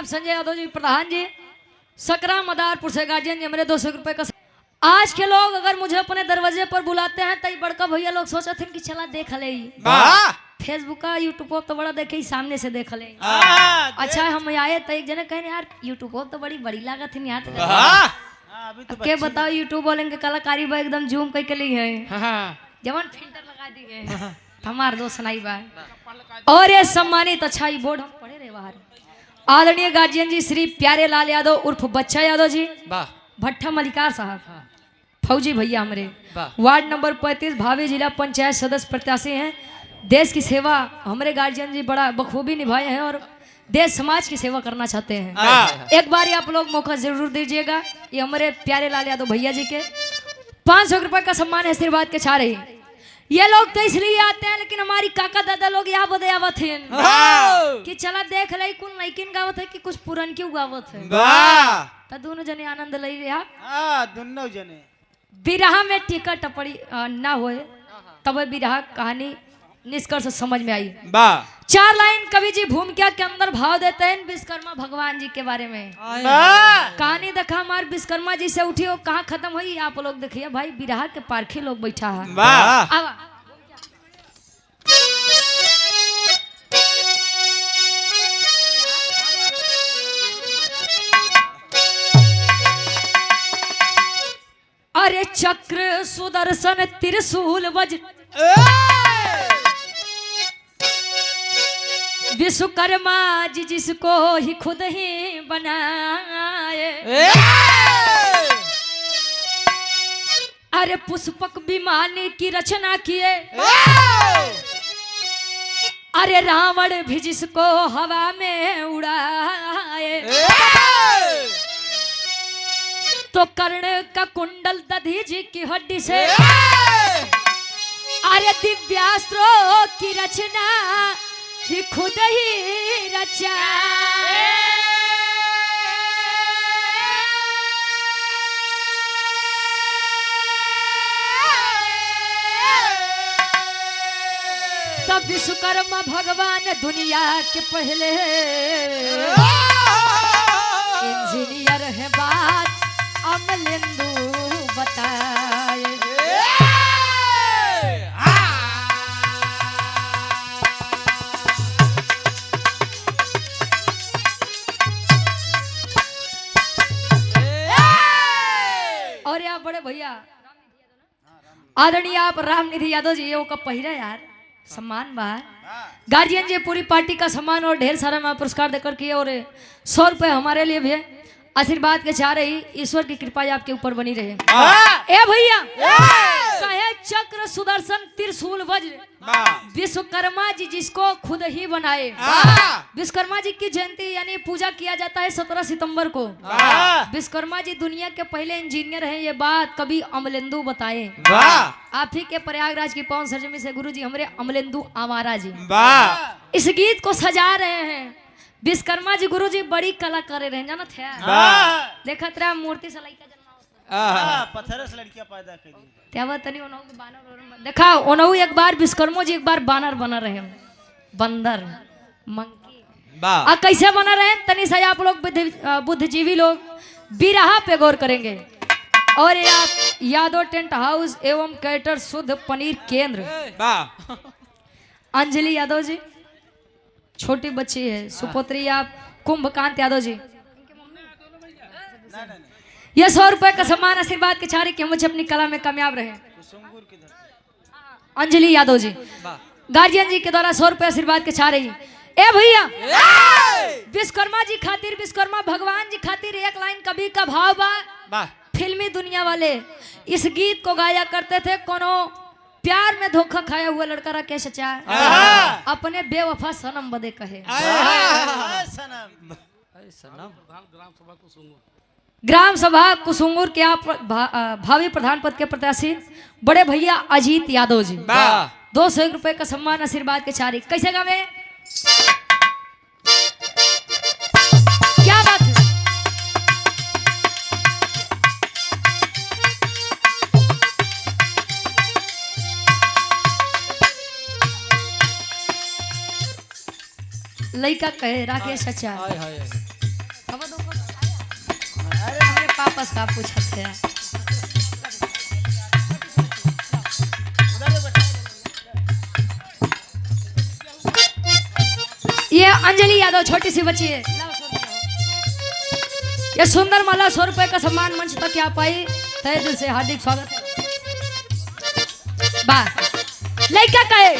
जनाब संजय यादव जी प्रधान जी सकरा मदारपुर से गार्जियन जी मेरे 200 रुपए का। आज के लोग अगर मुझे अपने दरवाजे पर बुलाते हैं तो बड़का भैया लोग सोचते हैं कि चला देख ले फेसबुक का यूट्यूब तो बड़ा देखे सामने से देख ले। अच्छा हम आए तो एक जने कहे यार यूट्यूब तो बड़ी बड़ी लागत है यार तो के बताओ यूट्यूब बोलेंगे कलाकारी बा एकदम जूम करके ली है जवान फिल्टर लगा दी है हमार दोस्त सुनाई बा। और ये सम्मानित अच्छा ये बोर्ड हम पढ़े रहे बाहर आदरणीय गार्जियन जी श्री प्यारे लाल यादव उर्फ बच्चा यादव जी भट्टा मलिकार साहब फौजी भैया हमारे वार्ड नंबर 35 भावी जिला पंचायत सदस्य प्रत्याशी हैं। देश की सेवा हमारे गार्जियन जी बड़ा बखूबी निभाए हैं और देश समाज की सेवा करना चाहते हैं। एक बार आप लोग मौका जरूर दीजिएगा। ये हमारे प्यारे लाल यादव भैया जी के 500 रुपए का सम्मान आशीर्वाद के चाह रही। ये लोग तो इसलिए आते हैं लेकिन हमारी काका दादा लोग यहाँ बदे आवत हैं कि चला देख ले कौन लड़किन गावत है कि कुछ पुरन क्यों गावत है तो दोनों जने आनंद ले रहा दोनों जने बिरहा में टीका टपड़ी ना होए तब बिरहा कहानी निष्कर्ष समझ में आई। 4 लाइन कवि जी भूमिका के अंदर भाव देते हैं विश्वकर्मा भगवान जी के बारे में। कहानी देखा हमारे विश्वकर्मा जी से उठी हो कहाँ खत्म हुई आप लोग देखिए भाई बिरहा के पारखी लोग बैठा है। अरे चक्र सुदर्शन त्रिशूल वज्र विश्वकर्मा जी जिसको ही खुद ही बनाए। अरे पुष्पक विमान की रचना किए अरे रावण भी जिसको हवा में उड़ाए। तो कर्ण का कुंडल दधी जी की हड्डी से अरे दिव्यास्त्रों की रचना ही खुद ही रचा। तब विश्वकर्मा भगवान दुनिया के पहले इंजीनियर है बात अमलेंदु बताए। और यार बड़े भैया आदरणीय आप रामनिधि यादव जी वो का पहिरा यार सम्मान बा गार्जियन जी पूरी पार्टी का सम्मान और ढेर सारा मैं पुरस्कार देकर किए और 100 रुपए हमारे लिए भी है। आशीर्वाद के चाह रही ईश्वर की कृपा आपके ऊपर बनी रहे। ए भैया कहे चक्र सुदर्शन त्रिशूल वज्र विश्वकर्मा जी जिसको खुद ही बनाए। विश्वकर्मा जी की जयंती यानी पूजा किया जाता है 17 सितंबर को। विश्वकर्मा जी दुनिया के पहले इंजीनियर हैं ये बात कभी अमलेंदु बताए। आप ही के प्रयागराज की पवन सरजमी से गुरु जी हमारे अमलेंदु आवारा जी इस गीत को सजा रहे हैं। विश्वकर्मा जी गुरु जी बड़ी कला करे रहे जाना थे देखत रहा मूर्ति से लड़का जन्मा पत्थर से लड़कियां पैदा कर दी त्यावा तनी ओनहु के बानर देखा ओनहु एक बार विश्वकर्मा जी एक बार बानर बना रहे बंदर मंकी आ कैसे बना रहे तनी से आप लोग बुद्धिजीवी लोग बिरहा पे गौर करेंगे। और आप यादव टेंट हाउस एवं कैटर शुद्ध पनीर केंद्र अंजलि यादव जी छोटी बच्ची है सुपुत्री आप कुंभकांत यादव जी ये 100 रुपए का सम्मान आशीर्वाद के चारे कि मुझे अपनी कला में कामयाब रहे। अंजलि यादव जी गार्जियन जी के द्वारा 100 रुपए आशीर्वाद के चाह रही। ए भैया विश्वकर्मा जी खातिर विश्वकर्मा भगवान जी खातिर एक लाइन कभी का भाव बा फिल्मी दुनिया वाले इस गीत को गाया करते थे। कोनो प्यार में धोखा खाया हुआ लड़का राकेश चाचा अपने बेवफा सनम बदे कहे ग्राम सभा कुसुंगुर के आप भावी प्रधान पद के प्रत्याशी बड़े भैया अजीत यादव जी 200 रुपए का सम्मान आशीर्वाद के चारी कैसे गावे क्या बात है। लड़का कहे राकेश चाचा आपस का पूछते हैं। ये अंजलि यादव छोटी सी बच्ची है। ये सुंदर माला 100 रुपए का सम्मान मंच तक क्या पाई, तहे दिल से हार्दिक स्वागत है। बा लड़का कहे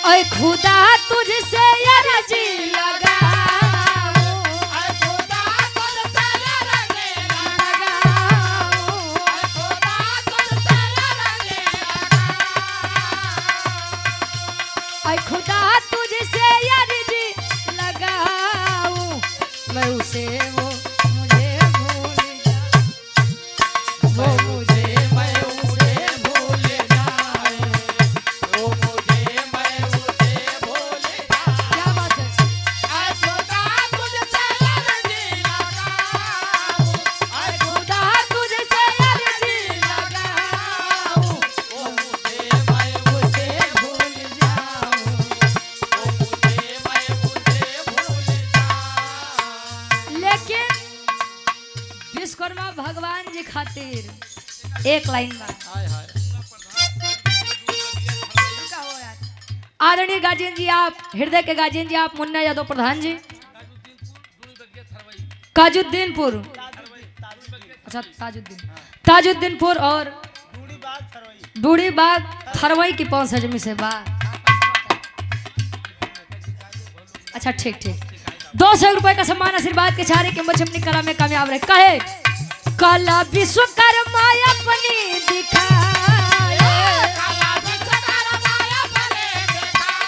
ओए खुदा तुझसे अर्जी लगाऊं, ओए खुदा तुझसे अर्जी लगाऊं, ओए खुदा तुझसे अर्जी लगाऊं, ओए खुदा तुझसे अर्जी लगाऊं, मैं उसे वो मुझे भूल जाए, वो मुझे मैं उसे भूल जाए, वो मुझे मैं उसे भूल जाए। क्या बात है? ऐ खुदा तुझसे अर्जी लगाऊं, ऐ खुदा तुझसे अर्जी लगाऊं, वो मुझे मैं उसे भूल जाऊं, वो मुझे मैं उसे भूल जाऊं। लेकिन विश्वकर्मा भगवान जी खातिर एक लाइन बा। आदरणीय गार्जियन जी, आप हृदय के गार्जियन जी, आप मुन्ना यादव प्रधान जी, काजुद्दीनपुर, अच्छा ताजुद्दीनपुर और बूढ़ी बाग थरवई की 5 हजमी से बा। अच्छा ठीक ठीक, 200 रुपए का सम्मान आशीर्वाद के चारे के बच्चे अपनी कला में कामयाब रहे। कहे कला विश्वकर्मा अपनी दिखाए, कला विश्वकर्मा अपनी दिखाए,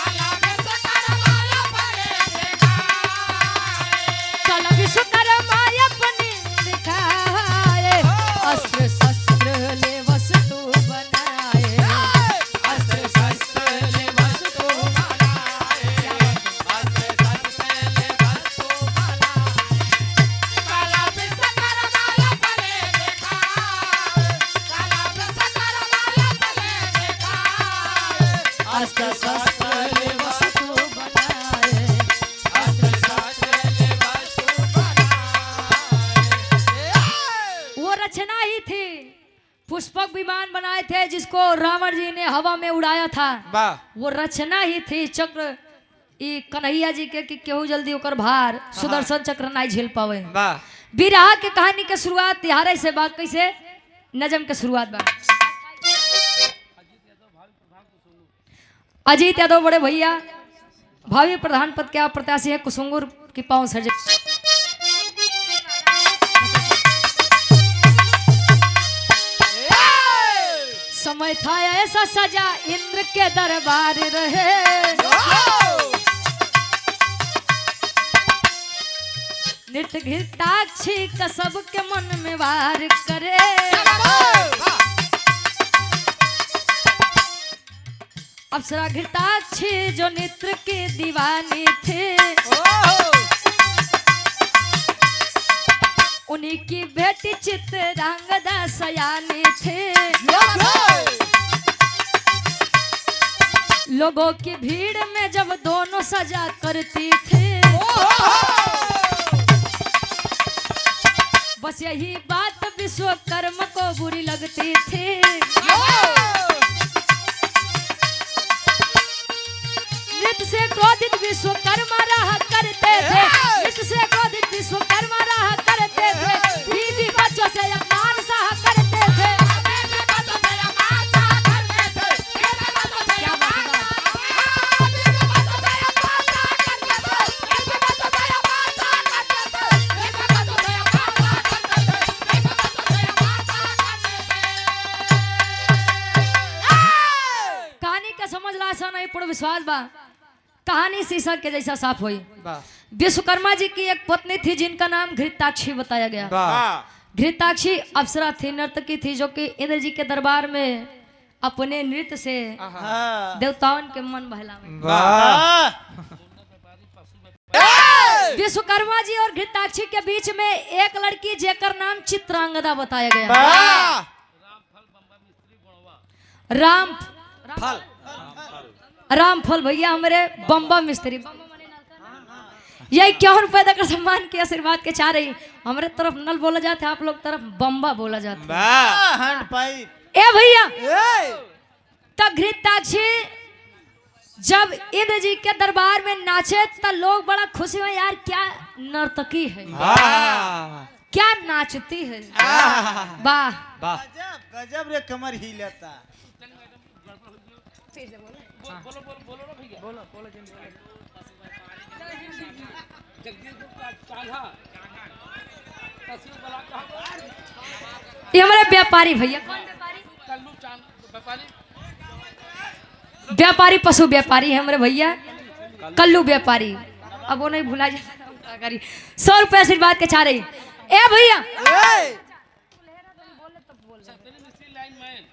कला विश्वकर्मा अपनी दिखाए, कला विश्वकर्मा अपनी दिखाए, अस्त्र शस्त्र ले वस्तु बनाए, अस्त्र शस्त्र ले वस्तु बनाए, अस्त्र शस्त्र ले वस्तु बनाए, कला विश्वकर्मा अपने दिखाए, कला विश्वकर्मा अपने दिखाए, अस्त्र शस्त्र ले वस्तु बनाए, अस्त्र शस्त्र ले वस्तु बनाए। वो रचना ही थी, पुष्पक विमान बनाए थे जिसको रावण जी ने हवा में उड़ाया था, वो रचना ही थी। चक्र ई कन्हैया जी के कि केहू जल्दी ओकर भार सुदर्शन चक्र नहीं झेल पावे। बिरहा के कहानी के शुरुआत तिहारे से बात, कैसे नजम के शुरुआत बा। अजीत यादव बड़े भैया भावी प्रधान पद के प्रत्याशी है, कुसुंगुर की 5 हजमी। समय था ऐसा सजा इंद्र के दरबार रहे, नृत्य घृताक्षी का सबके मन में वार करे, अप्सरा घृताक्षी जो नृत्य की दीवानी थे, उन्हीं की बेटी चित्रांगदा सयानी थे, लोगों की भीड़ में जब दोनों सजा करती थी, बस यही बात विश्वकर्मा को बुरी लगती थी। नृत्य से क्रोधित विश्वकर्मा रहा करते थे, नृत्य से क्रोधित विश्वकर्मा रहा करते थे, बीवी बच्चों से अपमान सहा करते थे। क्या बात है? कहानी का समझ ला आसान नहीं, पूर्ण विश्वास बा कहानी शीशा के जैसा साफ हुई। विश्वकर्मा जी की एक पत्नी थी जिनका नाम घृताक्षी बताया गया। घृताक्षी अप्सरा थी, नर्तकी थी, जो कि इंद्र जी के दरबार में अपने नृत्य से देवताओं के मन बहलावे। विश्वकर्मा जी और घृताक्षी के बीच में एक लड़की जेकर नाम चित्रांगदा बताया गया। रामफल भैया हमारे बम्बा मिस्त्री। ये 51 रुपए देकर सम्मान के आशीर्वाद के चाह रही। हमारे तरफ नल बोला जाता है, आप लोग तरफ बम्बा बोला जाता है। Hand pipe. ए भैया घृताक्षी जब इंद्र जी के दरबार में नाचे तो लोग बड़ा खुशी हुए, यार क्या नर्तकी है, क्या नाचती है, वाह गजब गजब रे, कमर ही लेता। ये हमारे व्यापारी भैया, कौन व्यापारी? पशु व्यापारी है हमारे भैया, कल्लू व्यापारी। अब वो नहीं भुला जाता। 100 रुपए आशीर्वाद के चाह रही। ए भैया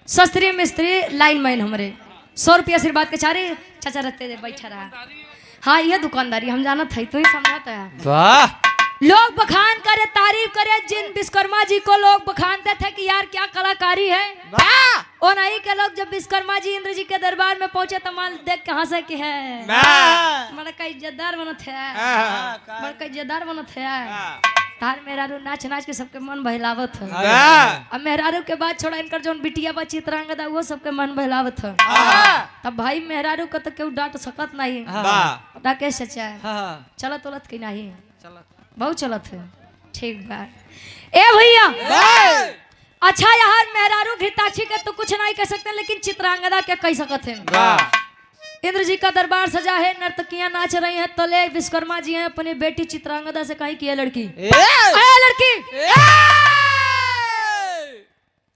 शस्त्री मिस्त्री लाइन मैन हमारे 100 रुपये आशीर्वाद के चाह रही। चाचा रहते बैठा रहा। हाँ ये दुकानदारी हम जाना था, तो ही समझाता है। वाह लोग बखान करे, तारीफ करे, जिन विश्वकर्मा जी को लोग बखानते थे कि यार क्या कलाकारी है, और नहीं के लोग जब विश्वकर्मा जी इंद्र जी के दरबार में पहुंचे तो माल देख के हंसे कि है बड़ा का इज्जतदार बनत है, बड़ा का इज्जतदार बनत है। तार मेहरारू नाच नाच के सबके मन बहलावत है। अब मेहरारू के बाद छोड़ा इनकर जो बिटिया बा चित्रांगदा वो सबके मन बहलावत है। तब भाई मेहरारू को तो क्यों डांट सकत नहीं, डाके सच्चा चलत उलत की नहीं, बहुत चलत है। ठीक बात। ए भैया अच्छा यार मेहरारू घृताक्षी के तो कुछ नहीं कह सकते, लेकिन चित्रांगदा के कह सकते हैं। इंद्र जी का दरबार सजा है, नर्तकियां नाच रही हैं, तले विश्वकर्मा जी हैं अपनी बेटी चित्रांगदा से कहीं की लड़की लड़की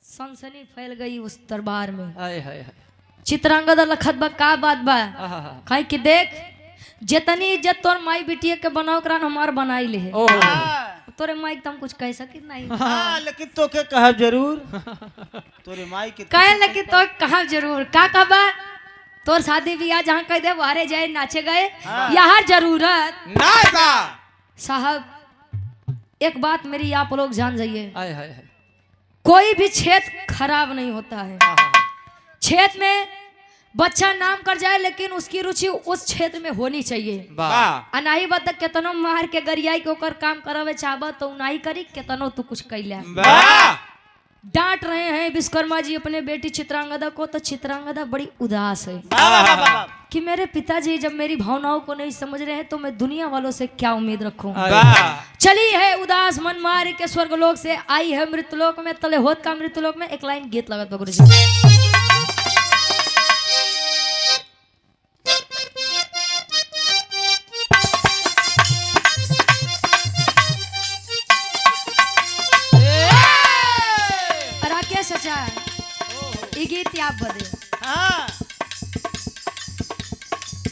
सनसनी फैल गई उस दरबार में। चित्रांगदा लखत बा का बात बा, कहीं की देख जितनी इज्जत तोर माई बिटिया के बनाओ करान हमार बनाई ले तोरे माई तुम कुछ कह सकित नहीं। लेकिन तो के कहा जरूर तोरे माई के कहे लेकिन तो कहा जरूर का कहबा तोर शादी ब्याह जहाँ कह दे वारे जाए नाचे गए यहाँ जरूरत साहब। एक बात मेरी आप लोग जान जाइए, कोई भी क्षेत्र खराब नहीं होता है। क्षेत्र में बच्चा नाम कर जाए लेकिन उसकी रुचि उस क्षेत्र में होनी चाहिए। अनाही बतक केतनो मार के गरियाई के ओकर काम करावे चाहबा तो उनाही करी, केतनो तू कुछ कैला। डांट रहे हैं विश्वकर्मा जी अपने बेटी चित्रांगदा को, तो चित्रांगदा बड़ी उदास है कि मेरे पिताजी जब मेरी भावनाओं को नहीं समझ रहे हैं तो मैं दुनिया वालों से क्या उम्मीद रखूं। चली है उदास मन मार के स्वर्गलोक से आई है मृतलोक में, तले होत का मृतलोक में। एक लाइन गीत लगत गुरु जी। गीत आप बदे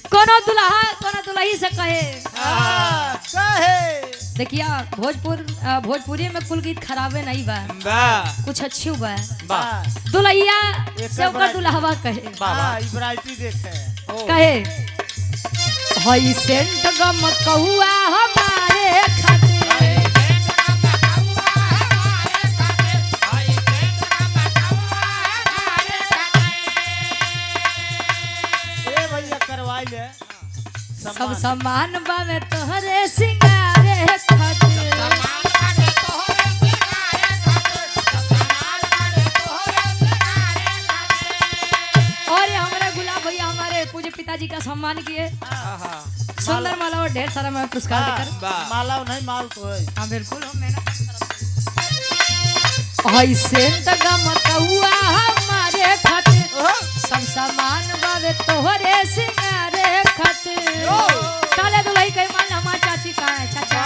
कोनो दुल्हा कोनो दुल्ही से कहे देखिया भोजपुरी में कुल गीत खराबे नहीं बा, कुछ अच्छी बा। दुल्हिया से ओकर दुल्हवा कहे हई सेंट गम कहुआ हमारे खातिर। सब समान बावे तोहरे सिंगारे खातिर। और हमारे गुलाब भैया हमारे पूज्य पिताजी का सम्मान किए, सुंदर माला और ढेर सारा मैं पुरस्कार देकर। माला नहीं माल तो है। हाँ बिल्कुल हुआ हमारे खातिर, सब सामान बावे तोहरे सिंगारे खातिर। काले दुल्ही कई मान हमार चाची कहाँ है चाचा?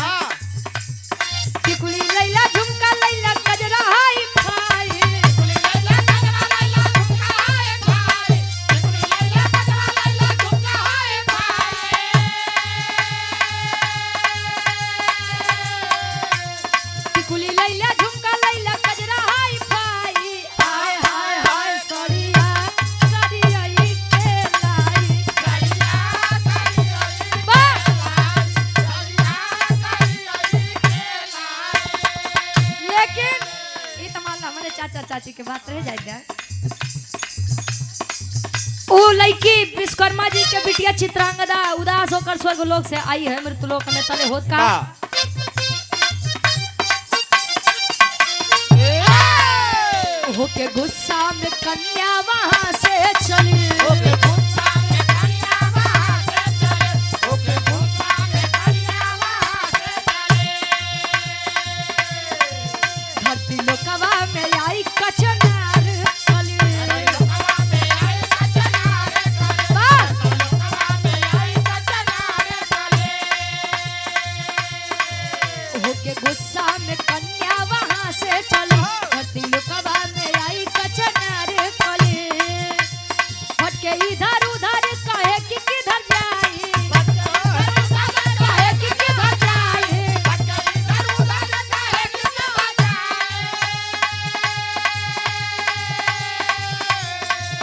टिकुली लैला झुमका लैला गजरा हाई फाई। टिकुली लैला गजरा लैला झुमका हाई फाई। टिकुली लैला गजरा लैला झुमका हाई फाई। टिकुली लैला झुमका लैला गजरा हाई फाई। हाय हाय हाय सड़िया सड़िया ई के लाई। सड़िया सड़िया बा सड़िया सड़िया ई के लाई। लेकिन ये तमाम हमारे चाचा चाची के बात रह जाएगा। ओ लड़की विश्वकर्मा जी के बिटिया चित्रांगदा उदास होकर स्वर्ग लोक से आई है मृत्यु लोक में तले होत का होके गुस्सा में कन्या वहां से चली धरती लोकवा में आई कचनार चली होके गुस्सा में कन्या वहां से चली धरती लोकवा में आई कचनार चली भटके इधर उधर कहे कि किधर जाई कहे कि किधर जाई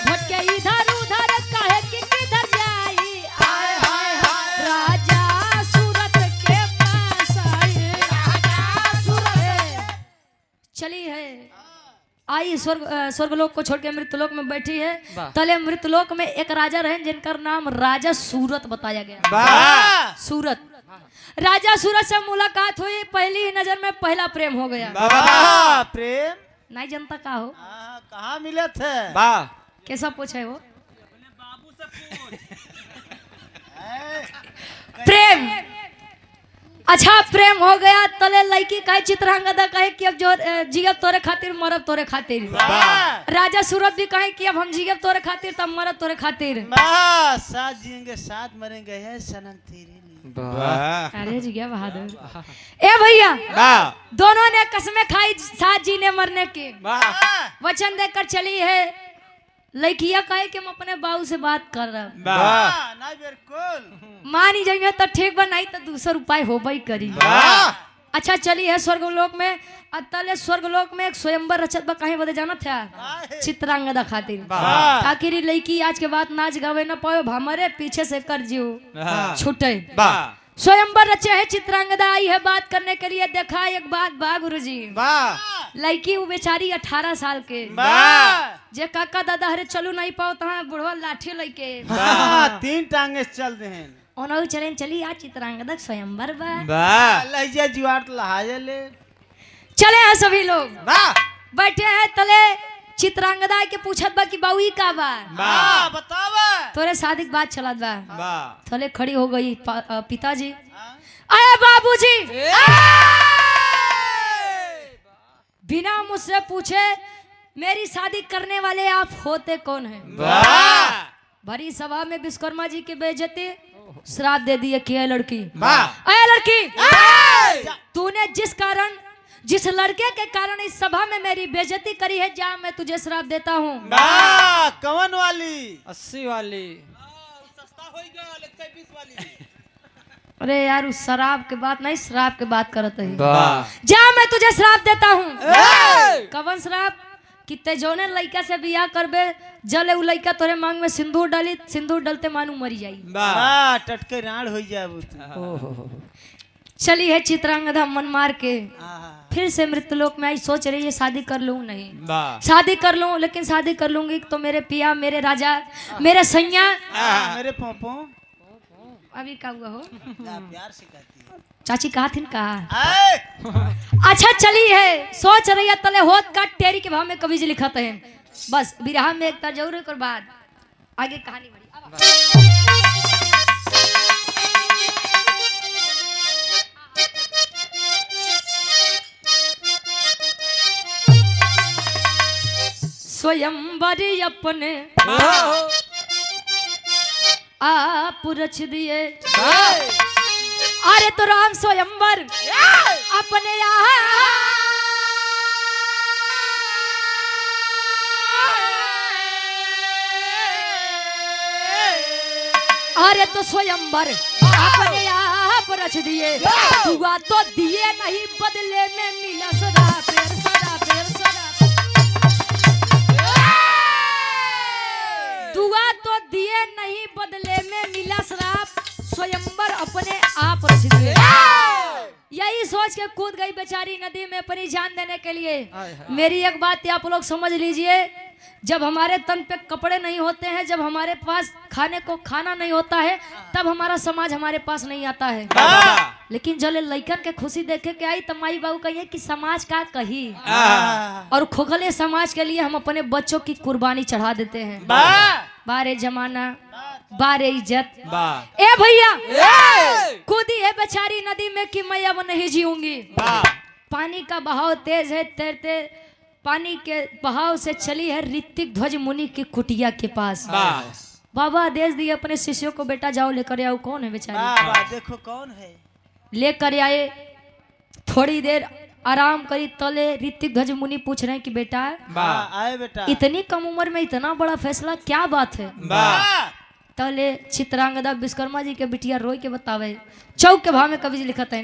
भटके इधर उधर कहे कि किधर जाई आय हाय हाय राजा सूरत के पास आए चली है आई स्वर्गलोक को छोड़ के मृत्युलोक में बैठी है तले मृत्युलोक में एक राजा रहे जिनका नाम राजा सूरत बताया गया सूरत राजा सूरत से मुलाकात हुई पहली ही नजर में पहला प्रेम हो गया प्रेम नहीं जनता का हो कहाँ मिले थे कैसा पूछे हो प्रेम अच्छा प्रेम हो गया तले लड़की कहे चित्रांगदा कहे कि अब जो जियब तोरे खातिर मरब तोरे खातिर राजा सूरत भी कहे कि अब हम जियब तोरे खातिर तब मरब तोरे खातिर साथ जिएंगे साथ मरेंगे है सनम तेरे लिए अरे जिया बहादुर ए भैया दोनों ने कसमें खाई साथ जीने मरने की वचन देकर चली है लड़किया कहे कि हम अपने बाबू से बात कर रहा मानी जाइए तो ठीक बा नहीं तो दूसरा उपाय हो भाई करी अच्छा चली है स्वर्गलोक में अतले स्वर्गलोक में एक स्वयंवर रचत बा कहीं बदे जाना था चित्रांगदा खातिर ताकि लड़की आज के बाद नाच गावे न पावे हमारे पीछे से कर जियो छूटे स्वयंवर रचे है चित्रांगदा आई है बात करने के लिए देखा एक बात बा गुरुजी लड़की वो बेचारी 18 साल के जे काका दादा हरे चलू नहीं पाओ तहाँ बुढ़वा लाठी लेके 3 टांगे चल दे हैं ओनहु चलें चली आज चित्रांगदा स्वयंवर बा लहजा जुआर लहाजे ले चले हैं सभी लोग बैठे हैं तले चित्रांगदा के पूछत बा कि बाऊ का बा बतावा तोरे शादी के बात चलत बा थले खड़ी हो गई पिताजी अरे बाबूजी बिना मुझसे पूछे मेरी शादी करने वाले आप होते कौन हैं भरी सभा में विश्वकर्मा जी की बेइज्जती श्राप दे दिए कि लड़की अरे लड़की तूने जिस लड़के के कारण इस सभा में मेरी बेइज्जती करी है जा मैं तुझे श्राप देता हूँ कवन वाली 80 वाली अरे यार उस शराब के बात नहीं श्राप के बात करते है जा मैं तुझे श्राप देता हूँ कवन श्राप कि ते जौने लड़का से बियाह करबे जले उ लड़का तोरे मांग में सिंदूर डाली सिंदूर डलते मानू मरी जाई टटके राण हो जाए चली है चित्रांगदा मन मार के फिर से मृत्युलोक में आई सोच रही है शादी कर लूं नहीं शादी कर लूं लेकिन शादी कर लूंगी तो मेरे पिया मेरे राजा मेरे सैया मेरे पोपो अभी क्या हुआ हो प्यार से कहती है चाची कहा थी कहा अच्छा चली है सोच रही है तले होत का टेरी के भाव में कवि जी लिखते हैं बस विरह में एक जरूर एक बाद आगे कहानी बड़ी स्वयंवर अपने आप रच दिए अरे तो राम स्वयंवर अपने अरे तो स्वयंवर अपने आप रच दिए दुआ तो दिए नहीं बदले में मिला सदा पेर सदा पेर सदा दुआ तो दिए नहीं बदले में मिला श्राप स्वयंवर अपने आप रच दिए यही सोच के कूद गई बेचारी नदी में अपनी जान देने के लिए मेरी एक बात आप लोग समझ लीजिए जब हमारे तन पे कपड़े नहीं होते हैं, जब हमारे पास खाने को खाना नहीं होता है, तब हमारा समाज हमारे पास नहीं आता है। लेकिन जले लइकन के खुशी देखे के आई तो माई बाबू कहिए कि समाज का कही, और खोखले समाज के लिए हम अपने बच्चों की कुर्बानी चढ़ा देते हैं। बारे जमाना, बारे इज्जत। ए भैया कूदी है बेचारी नदी में कि मैं अब नहीं जीऊंगी। पानी का बहाव तेज है, तैरते पानी के बहाव से चली है ऋतिक ध्वज मुनि की कुटिया के पास। बाबा आदेश दिए अपने शिष्यों को, बेटा जाओ लेकर आओ। कौन है बेचारी? देखो कौन है। लेकर आए, थोड़ी देर आराम करी, तले ऋतिक ध्वज मुनि पूछ रहे हैं कि बेटा आए बेटा, इतनी कम उम्र में इतना बड़ा फैसला, क्या बात है? तले चित्रांगदा विश्वकर्मा जी के बिटिया रोई के बतावे। चौक के भाव में कवि जी लिखत है,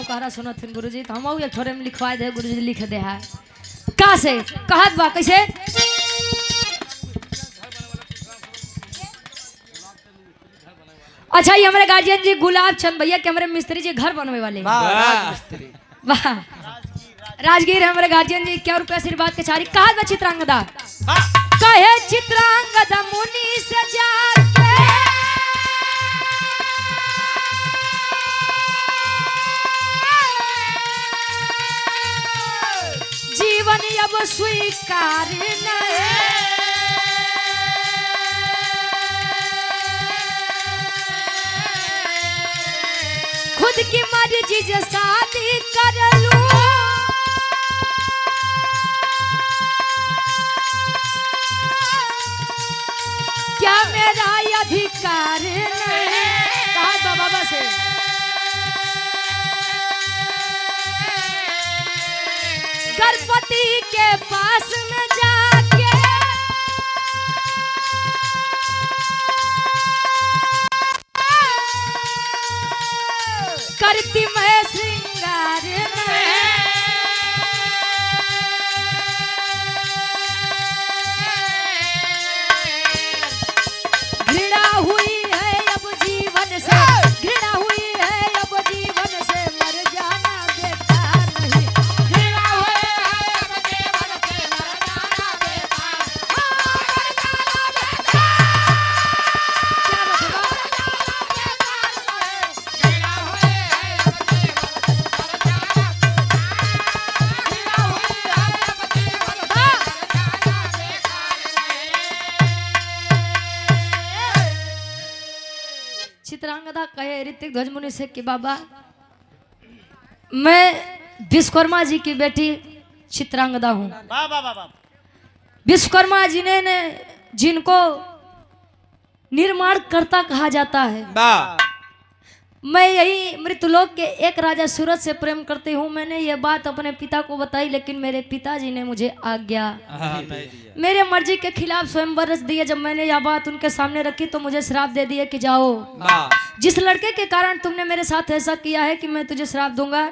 कहरा सुनो थे गुरुजी, तो हम एक छोरे में लिखवा दे। गुरुजी लिख दे है का से कहत बा कैसे? अच्छा ये हमारे गार्जियन जी गुलाब चंद भैया के हमारे मिस्त्री जी घर बनवे वाले। वाह राजगीर है हमारे गार्जियन जी। क्या रुपया आशीर्वाद के चारी कहत बा चित्रांगदा, कहे चित्रांगदा मुनि से जाके जीवन अब स्वीकार नहीं, खुद की मर्जी से शादी कर लूं, क्या मेरा अधिकार नहीं? कहा बाबा से गणपति के पास में जाके करती मैं श्रृंगार में, घृणा हुई है अब जीवन से, घृणा हुई है अब जीवन से, मर जाना बेकार नहीं। चित्रांगदा कहे ऋतिक ध्वज मुनि से कि बाबा मैं विश्वकर्मा जी की बेटी चित्रांगदा हूँ। विश्वकर्मा जी ने जिनको निर्माण कर्ता कहा जाता है, मैं यही मृतलोक के एक राजा सूरज से प्रेम करती हूँ। मैंने ये बात अपने पिता को बताई, लेकिन मेरे पिताजी ने मुझे आज्ञा मेरे मर्जी के खिलाफ स्वयंवर रच दिए। जब मैंने यह बात उनके सामने रखी तो मुझे श्राप दे दिए कि जाओ, जिस लड़के के कारण तुमने मेरे साथ ऐसा किया है कि मैं तुझे श्राप दूंगा,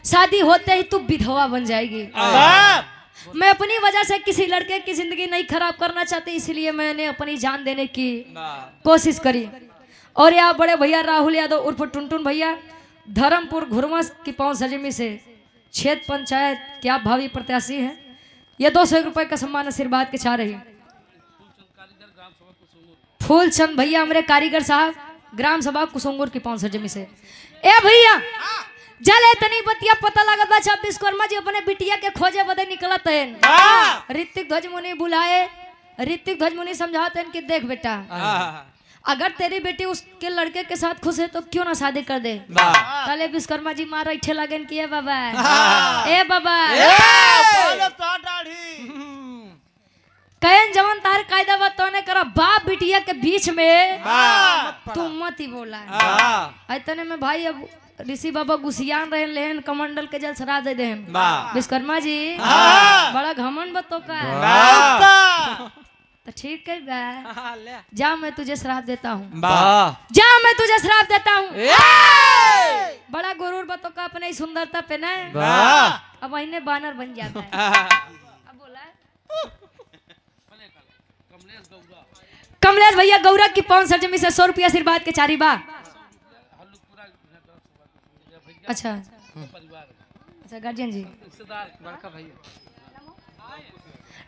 शादी होते ही तू विधवा बन जाएगी। मैं अपनी वजह से किसी लड़के की जिंदगी नहीं खराब करना चाहती, इसलिए मैंने अपनी जान देने की कोशिश करी। और यहाँ बड़े भैया राहुल यादव उर्फ टुनटुन भैया धर्मपुर घुरमस की पहुंच सजमी से क्षेत्र पंचायत क्या भावी प्रत्याशी हैं, ये 200 रुपए का सम्मान आशीर्वाद के चाह रही। फूलचंद भैया हमारे कारीगर साहब ग्राम सभा कुसुंगुर की पहुंच सजमी से। ए भैया जले तनी बतिया पता लगा था 26 विश्वकर्मा जी अपने बिटिया के खोजे बदे निकलत है। ऋतिक ध्वज मुनि बुलाए, ऋतिक ध्वज मुनि समझाते हैं कि देख बेटा, अगर तेरी बेटी उसके लड़के के साथ खुश है तो क्यों ना शादी कर दे। पहले विश्वकर्मा जी मारा इठे लगन किए बाबा, ए बाबा कहन जवन तार कायदा बतौने करा बाप बिटिया के बीच में तुम मत ही बोला। इतने में भाई अब ऋषि बाबा गुसियान रहे लेन कमंडल के जल सरा दे विश्वकर्मा जी बड़ा घमंड बतो का। तो ठीक है जा मैं तुझे श्राप देता हूँ, जा मैं तुझे श्राप देता हूँ। बड़ा गुरूर बतो का अपने सुंदरता पे ना अब वही बानर बन जाता है। अब बोला कमलेश भैया गौरव की पवन सरजमी से 100 रुपया आशीर्वाद के चारी बा। अच्छा अच्छा गार्जियन जी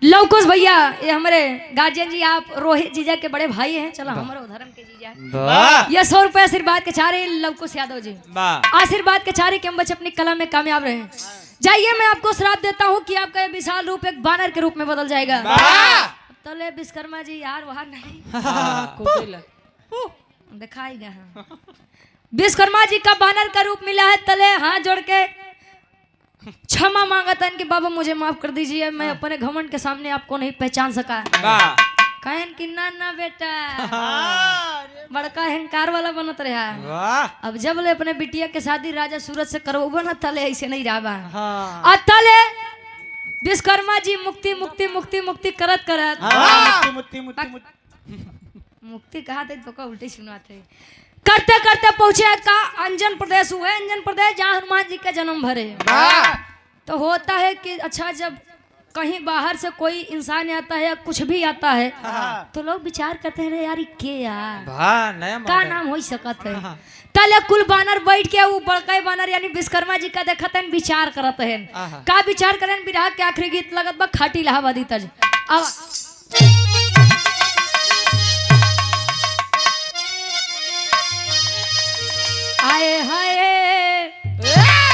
लवकुश भैया ये हमारे गार्जियन जी आप रोहित जीजा के बड़े भाई हैं। चलो हमारे धर्म के जीजा ये 100 रुपया आशीर्वाद के चारे लवकुश यादव जी आशीर्वाद के चारे कि हम बच्चे अपनी कला में कामयाब रहे। जाइए मैं आपको श्राप देता हूँ कि आपका ये विशाल रूप एक बानर के रूप में बदल जाएगा। तले विश्वकर्मा जी यार वहां नहीं दिखाएगा। विश्वकर्मा जी का बानर का रूप मिला है। तले हाथ जोड़ के क्षमा मांगा था कि बाबा मुझे माफ कर दीजिए, मैं अपने घमंड के सामने आपको नहीं पहचान सका। कहन कि ना ना बेटा बड़का अहंकार वाला बनत रहा। अब जब ले अपने बिटिया के शादी राजा सूरज से करोबो ना तले ऐसे नहीं रहा। तले विश्वकर्मा जी मुक्ति मुक्ति मुक्ति मुक्ति करत करत मुक्ति कहा थे तो का उल्टी सुनाते करते करते पहुंचे का अंजन प्रदेश हुए। अंजन प्रदेश जहाँ हनुमान जी का जन्म भरे। तो होता है कि अच्छा जब कहीं बाहर से कोई इंसान आता है या कुछ भी आता है तो लोग विचार करते हैं यार के यार का नाम हो सकत है। तले कुल बानर बैठ के वो बड़का बानर यानी विश्वकर्मा जी का देखते हैं विचार करते हैं का विचार करें। विराह के आखिरी गीत लगत बा खाटी इलाहाबादी तर्ज। अब